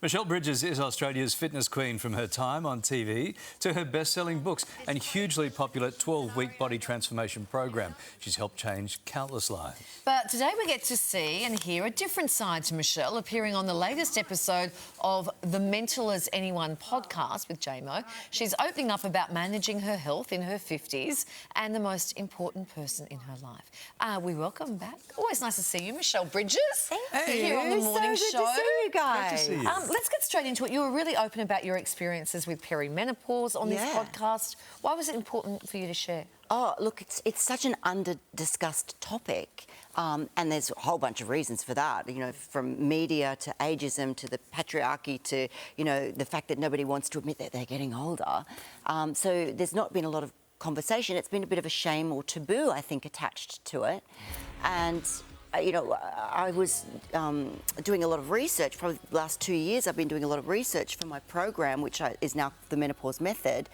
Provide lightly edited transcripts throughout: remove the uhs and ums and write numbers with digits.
Michelle Bridges is Australia's fitness queen, from her time on TV to her best-selling books and hugely popular 12-week body transformation program. She's helped change countless lives. But today we get to see and hear a different side to Michelle, appearing on the latest episode of the Mental as Anyone podcast with JMO. She's opening up about managing her health in her 50s and the most important person in her life. We welcome back. Always nice to see you, Michelle Bridges. Thank you. Here on the morning so show. Good to see you guys. Great to see you. Let's get straight into it. You were really open about your experiences with perimenopause on this podcast. Why was it important for you to share? Oh, look, it's such an under-discussed topic, and there's a whole bunch of reasons for that, you know, from media to ageism to the patriarchy to, you know, the fact that nobody wants to admit that they're getting older. So there's not been a lot of conversation. It's been a bit of a shame or taboo, I think, attached to it. And you know, I was doing a lot of research. For the last 2 years, I've been doing a lot of research for my program, which is now the Menopause Method.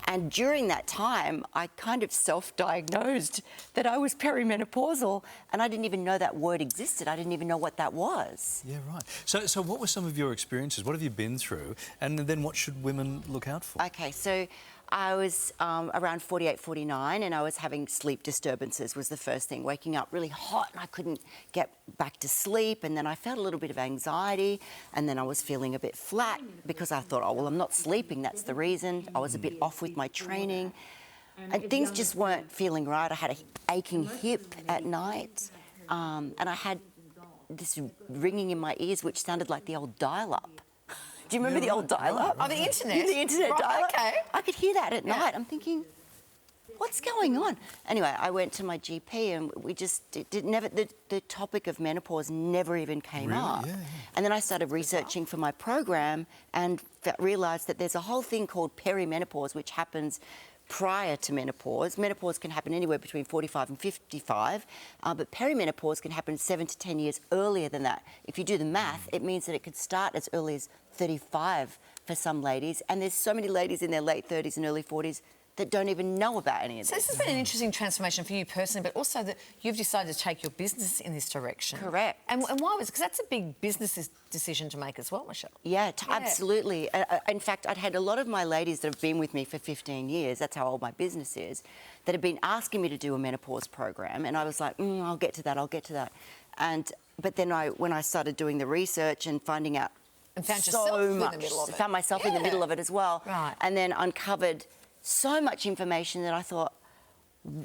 And during that time, I kind of self-diagnosed that I was perimenopausal, and I didn't even know that word existed. I didn't even know what that was. Yeah, right. So what were some of your experiences? What have you been through? And then what should women look out for? Okay, so I was around 48, 49, and I was having sleep disturbances was the first thing. Waking up really hot and I couldn't get back to sleep, and then I felt a little bit of anxiety, and then I was feeling a bit flat because I thought, oh, well, I'm not sleeping, that's the reason. I was a bit off with my training, and things just weren't feeling right. I had an aching hip at night, and I had this ringing in my ears which sounded like the old dial-up. Do you remember the old dial-up? Oh, the internet? The internet right, dial-up. Okay. I could hear that at night. I'm thinking, what's going on? Anyway, I went to my GP, and we just the topic of menopause never even came up. Yeah. And then I started researching for my program and realised that there's a whole thing called perimenopause, which happens prior to menopause. Menopause can happen anywhere between 45 and 55, but perimenopause can happen 7 to 10 years earlier than that. If you do the math, it means that it could start as early as 35 for some ladies, and there's so many ladies in their late 30s and early 40s that don't even know about any of this. So this has been an interesting transformation for you personally, but also that you've decided to take your business in this direction. Correct. And why was it? Because that's a big business decision to make as well, Michelle. Yeah, absolutely. In fact, I'd had a lot of my ladies that have been with me for 15 years, that's how old my business is, that have been asking me to do a menopause program, and I was like, I'll get to that. But then when I started doing the research and finding out and found so yourself much, in the middle of it. Found myself in the middle of it as well. Right. And then uncovered so much information that I thought,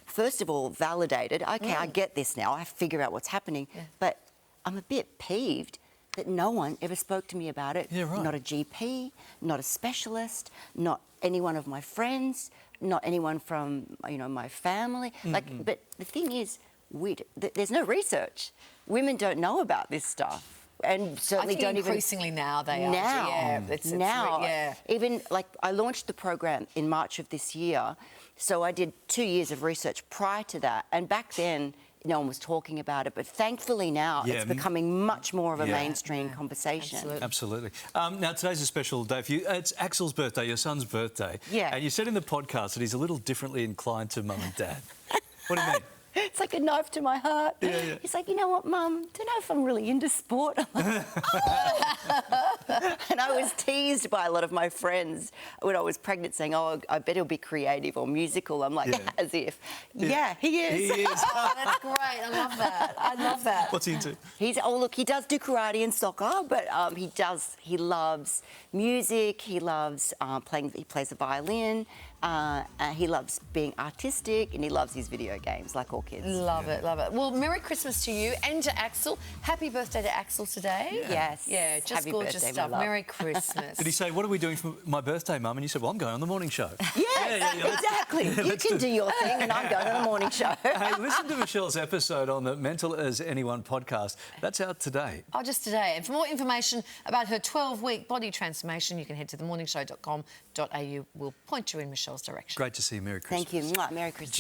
first of all, validated. Okay, I get this now. I figure out what's happening. Yeah. But I'm a bit peeved that no one ever spoke to me about it. Yeah, right. Not a GP, not a specialist, not any one of my friends, not anyone from, you know, my family. But the thing is, there's no research. Women don't know about this stuff. And certainly I think increasingly now they are. Now, even like I launched the program in March of this year, so I did 2 years of research prior to that, and back then no one was talking about it, but thankfully now it's becoming much more of a mainstream conversation. Absolutely. Now, today's a special day for you. It's Axel's birthday, your son's birthday. Yeah. And you said in the podcast that he's a little differently inclined to mum and dad. What do you mean? It's like a knife to my heart. Yeah. He's like, you know what, Mum? Don't know if I'm really into sport. And I was teased by a lot of my friends when I was pregnant, saying, "Oh, I bet he'll be creative or musical." I'm like, as if, yeah, he is. He is. Oh, that's great. I love that. I love that. What's he into? Look, he does do karate and soccer, but he loves music. He loves playing. He plays the violin. He loves being artistic, and he loves his video games, like all kids. Love it. Well, Merry Christmas to you and to Axel. Happy birthday to Axel today. Yes. Yeah, just Happy gorgeous birthday, stuff. my love. Merry Christmas. Did he say, what are we doing for my birthday, Mum? And you said, well, I'm going on the morning show. Yeah, exactly. You can do your thing, and I'm going to the morning show. Hey, listen to Michelle's episode on the Mental as Anyone podcast. That's out today. Oh, just today. And for more information about her 12-week body transformation, you can head to themorningshow.com.au. We'll point you in Michelle's direction. Great to see you. Merry Christmas. Thank you. Merry Christmas.